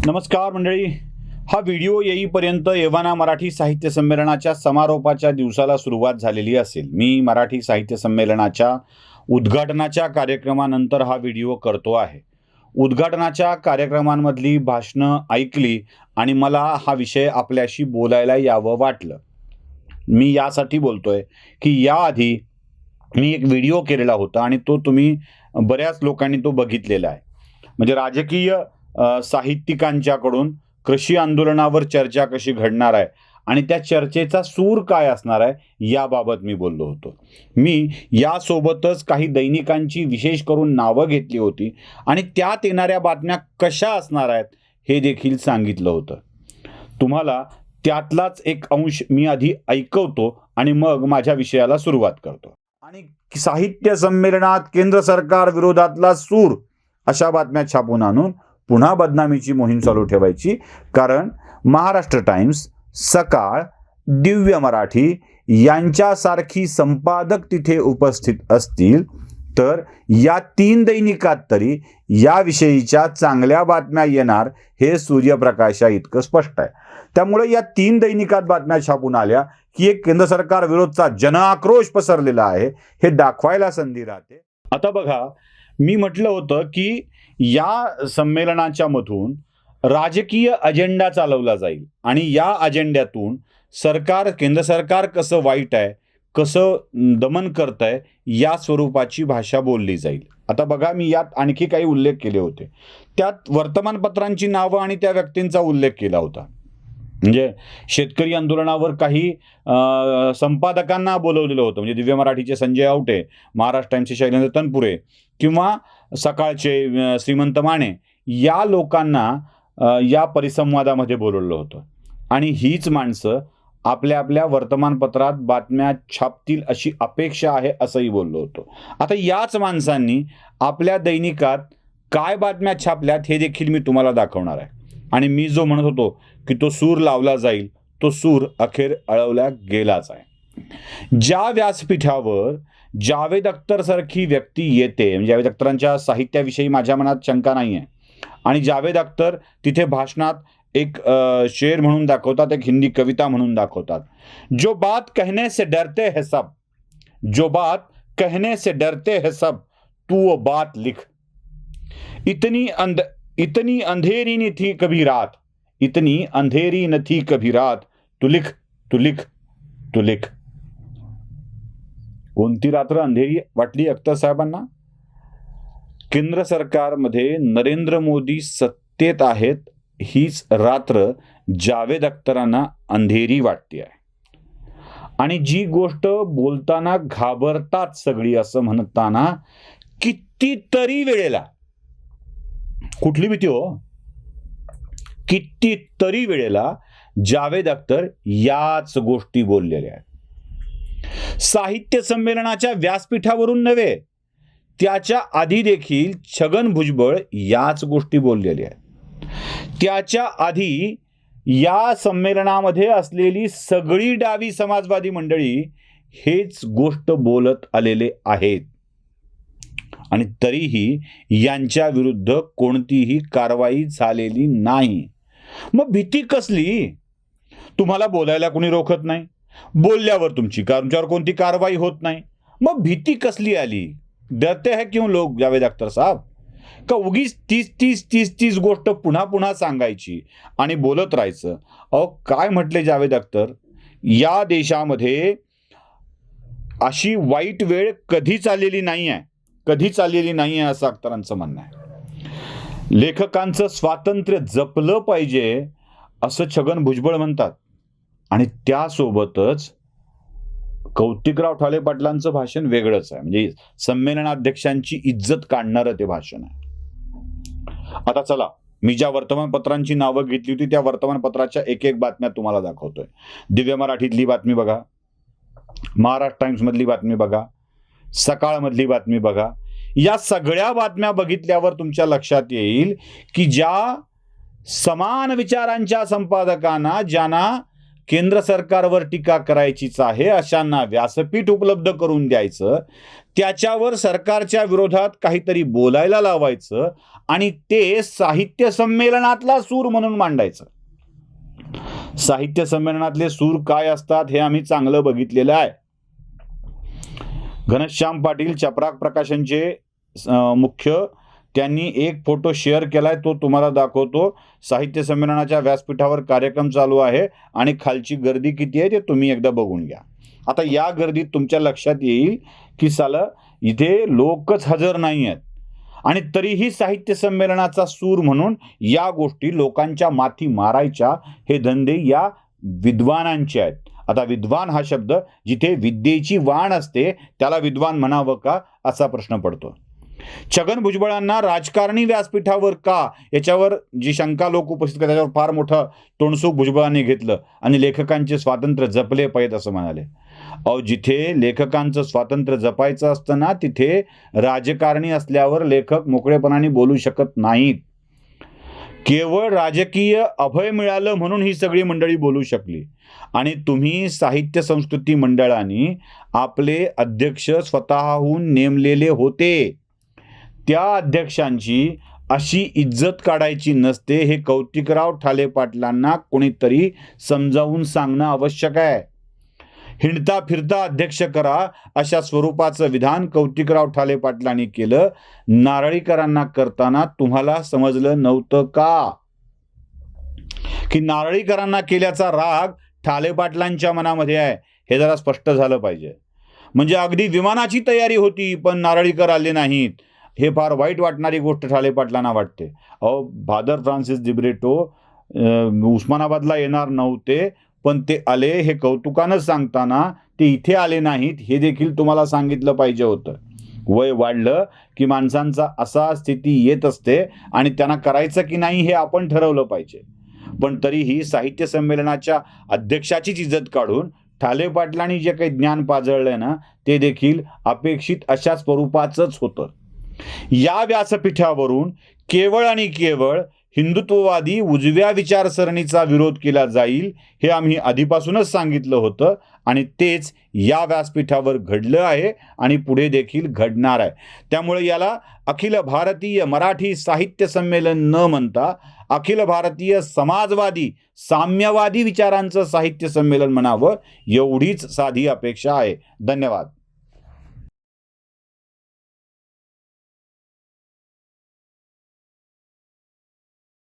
नमस्कार मंडळी. हा व्हिडिओ येईपर्यंत एव्हाना मराठी साहित्य संमेलनाच्या समारोपाच्या दिवसाला सुरुवात झालेली असेल. मी मराठी साहित्य संमेलनाच्या उद्घाटनाच्या कार्यक्रमानंतर हा व्हिडिओ करतो आहे. उद्घाटनाच्या कार्यक्रमांमधली भाषणं ऐकली आणि मला हा विषय आपल्याशी बोलायला यावं वाटलं. मी यासाठी बोलतोय की याआधी मी एक व्हिडिओ केलेला होता आणि तो तुम्ही बऱ्याच लोकांनी तो बघितलेला आहे. म्हणजे राजकीय साहित्यिकांच्याकडून कृषी आंदोलनावर चर्चा कशी घडणार आहे आणि त्या चर्चेचा सूर काय असणार आहे याबाबत मी बोललो होतो. मी यासोबतच काही दैनिकांची विशेष करून नावं घेतली होती आणि त्यात येणाऱ्या बातम्या कशा असणार आहेत हे देखील सांगितलं होतं. तुम्हाला त्यातलाच एक अंश मी आधी ऐकवतो आणि मग माझ्या विषयाला सुरुवात करतो. आणि साहित्य संमेलनात केंद्र सरकार विरोधातला सूर अशा बातम्या छापून आणून पुन्हा बदनामीची मोहीम चालू ठेवायची. कारण महाराष्ट्र टाइम्स, सकाळ, दिव्य मराठी यांच्यासारखी संपादक तिथे उपस्थित असतील तर या 3 दैनिकात तरी याविषयीच्या चांगल्या बातम्या येणार हे सूर्यप्रकाशा इतकं स्पष्ट आहे. त्यामुळे या 3 दैनिकात बातम्या छापून आल्या की एक केंद्र सरकार विरोधचा जनआक्रोश पसरलेला आहे हे दाखवायला संधी राहते. आता बघा, मी म्हटलं होतं की या संमेलनाच्या मधून राजकीय अजेंडा चालवला जाईल आणि या अजेंड्यातून केंद्र सरकार कसं वाईट आहे, कसं दमन करत आहे या स्वरूपाची भाषा बोलली जाईल. आता बघा, मी यात आणखी काही उल्लेख केले होते. त्यात वर्तमानपत्रांची नावं आणि त्या व्यक्तींचा उल्लेख केला होता. म्हणजे शेतकरी आंदोलनावर काही संपादकांना बोलवलेलं होतं. म्हणजे दिव्य मराठीचे संजय आवटे, महाराष्ट्र टाइम्सचे शैलेंद्र तनपुरे किंवा सकाळचे श्रीमंत माने या लोकांना या परिसंवादामध्ये बोलवलं होतं. आणि हीच माणसं आपल्या आपल्या वर्तमानपत्रात बातम्या छापतील अशी अपेक्षा आहे असंही बोललो होतो. आता याच माणसांनी आपल्या दैनिकात काय बातम्या छापल्यात हे देखील मी तुम्हाला दाखवणार आहे. आणि मी जो म्हणत होतो की तो सूर लावला जाईल, तो सूर अखेर अळवला गेलाच आहे. ज्या व्यासपीठावर जावेद अख्तर सारखी व्यक्ती येते, म्हणजे जावेद अख्तरांच्या साहित्याविषयी माझ्या मनात शंका नाही आहे, आणि जावेद अख्तर तिथे भाषणात एक शेर म्हणून दाखवतात, एक हिंदी कविता म्हणून दाखवतात. जो बात कहने से डरते है सब, जो बात कहने से डरते है सब, तू वो बात लिख. इतनी अंधेरी न थी कभी रात, इतनी अंधेरी न थी कभी रात, तू लिख, तू लिख, तू लिख. कोणती रात्र अंधेरी वाटली अख्तर साहेबांना? केंद्र सरकारमध्ये नरेंद्र मोदी सत्तेत आहेत हीच रात्र जावेद अख्तरांना अंधेरी वाटते आहे. आणि जी गोष्ट बोलताना घाबरतात सगळी असं म्हणताना कितीतरी वेळेला, कुठली भीती हो, कितीतरी वेळेला जावेद अख्तर याच गोष्टी बोललेल्या आहेत. साहित्य संमेलनाच्या व्यासपीठावरून नव्हे, त्याच्या आधी देखील छगन भुजबळ याच गोष्टी बोललेल्या आहेत. त्याच्या आधी या संमेलनामध्ये असलेली सगळी डावी समाजवादी मंडळी हेच गोष्ट बोलत आलेले आहेत. आणि तरीही यांच्या विरुद्ध कोणतीही कारवाई झालेली नाही. मग भीती कसली? तुम्हाला बोलायला कोणी रोखत नाही, बोलल्यावर तुमच्यावर कोणती कारवाई होत नाही, मग भीती कसली आली? डरते हैं क्यों लोग जावेद अख्तर साहब? का उगीच तीस गोष्ट पुन्हा पुन्हा सांगायची आणि बोलत राहायचं? अहो, काय म्हटले जावेद अख्तर, या देशामध्ये अशी वाईट वेळ कधीच आलेली नाही आहे, कधीच आलेली नाही आहे असं अख्तरांचं म्हणणं आहे. लेखकांचं स्वातंत्र्य जपलं पाहिजे असं छगन भुजबळ म्हणतात. आणि त्यासोबतच कौतिकराव ठाले पाटलांचं भाषण वेगळंच आहे. म्हणजे संमेलनाध्यक्षांची इज्जत काढणारं ते भाषण आहे. आता चला, मी ज्या वर्तमानपत्रांची नावं घेतली होती त्या वर्तमानपत्राच्या एक एक बातम्या तुम्हाला दाखवतोय. दिव्य मराठीतली बातमी बघा, महाराष्ट्र टाइम्स मधली बातमी बघा, सकाळ मधली बातमी बघा. या सगळ्या बातम्या बघितल्यावर तुमच्या लक्षात येईल की ज्या समान विचारांच्या संपादकांना, ज्यांना केंद्र सरकारवर टीका करायचीच आहे अशांना व्यासपीठ उपलब्ध करून द्यायचं, त्याच्यावर सरकारच्या विरोधात काहीतरी बोलायला लावायचं आणि ते साहित्य संमेलनातला सूर म्हणून मांडायचं. साहित्य संमेलनातले सूर काय असतात हे आम्ही चांगलं बघितलेलं आहे. घनश्याम पाटील चपराक प्रकाशनचे मुख्य, त्यांनी एक फोटो शेअर केलाय, तो तुम्हाला दाखवतो. साहित्य संमेलनाच्या व्यासपीठावर कार्यक्रम चालू आहे आणि खालची गर्दी किती आहे ते तुम्ही एकदा बघून घ्या. आता या गर्दीत तुमच्या लक्षात येईल की साला इथे लोकच हजर नाही आहेत आणि तरीही साहित्य संमेलनाचा सूर म्हणून या गोष्टी लोकांच्या माथी मारायच्या हे धंदे या विद्वानांचे आहेत. आता विद्वान हा शब्द जिथे विद्येची वाण असते त्याला विद्वान म्हणावं का असा प्रश्न पडतो. छगन भुजबळांना राजकारणी व्यासपीठावर का याच्यावर जी शंका लोक उपस्थित करतात त्याच्यावर फार मोठं तोंडसूक भुजबळांनी घेतलं आणि लेखकांचे स्वातंत्र्य जपले पाहिजेत असं म्हणाले. अहो, जिथे लेखकांचं स्वातंत्र्य जपायचं असतं ना तिथे राजकारणी असल्यावर लेखक मोकळेपणाने बोलू शकत नाहीत. केवळ राजकीय अभय मिळालं म्हणून ही सगळी मंडळी बोलू शकली आणि तुम्ही साहित्य संस्कृती मंडळाने आपले अध्यक्ष स्वतःहून नेमलेले होते. त्या अध्यक्षांची अशी इज्जत काढायची नसते हे कौतिकराव ठाले पाटलांना कोणीतरी समजावून सांगणं आवश्यक आहे. हिंडता फिरता अध्यक्ष करा अशा स्वरूपाचं विधान कौतिकराव ठाले पाटलांनी केलं. नारळीकरांना करताना तुम्हाला समजलं नव्हतं का की नारळीकरांना केल्याचा राग ठाले पाटलांच्या मनामध्ये आहे? हे जरा स्पष्ट झालं पाहिजे. म्हणजे अगदी विमानाची तयारी होती पण नारळीकर आले नाहीत, हे फार वाईट वाटणारी गोष्ट ठाले पाटलांना वाटते. अहो, फादर फ्रान्सिस दिब्रिटो उस्मानाबादला येणार नव्हते पण ते आले हे कौतुकानं सांगताना ते इथे आले नाहीत हे देखील तुम्हाला सांगितलं पाहिजे होतं. वय वाढलं की माणसांचा असा स्थिती येत असते आणि त्यांना करायचं की नाही हे आपण ठरवलं पाहिजे. पण तरीही साहित्य संमेलनाच्या अध्यक्षाचीच इज्जत काढून ठाले पाटलांनी जे काही ज्ञान पाजळलंय ना ते देखील अपेक्षित अशा स्वरूपाचंच होतं. या व्यासपीठावरून केवळ आणि केवळ हिंदुत्ववादी उजव्या विचारसरणीचा विरोध केला जाईल हे आम्ही आधीपासूनच सांगितलं होतं आणि तेच या व्यासपीठावर घडलं आहे आणि पुढे देखील घडणार आहे. त्यामुळे याला अखिल भारतीय मराठी साहित्य संमेलन न म्हणता अखिल भारतीय समाजवादी साम्यवादी विचारांचं साहित्य संमेलन म्हणावं एवढीच साधी अपेक्षा आहे. धन्यवाद.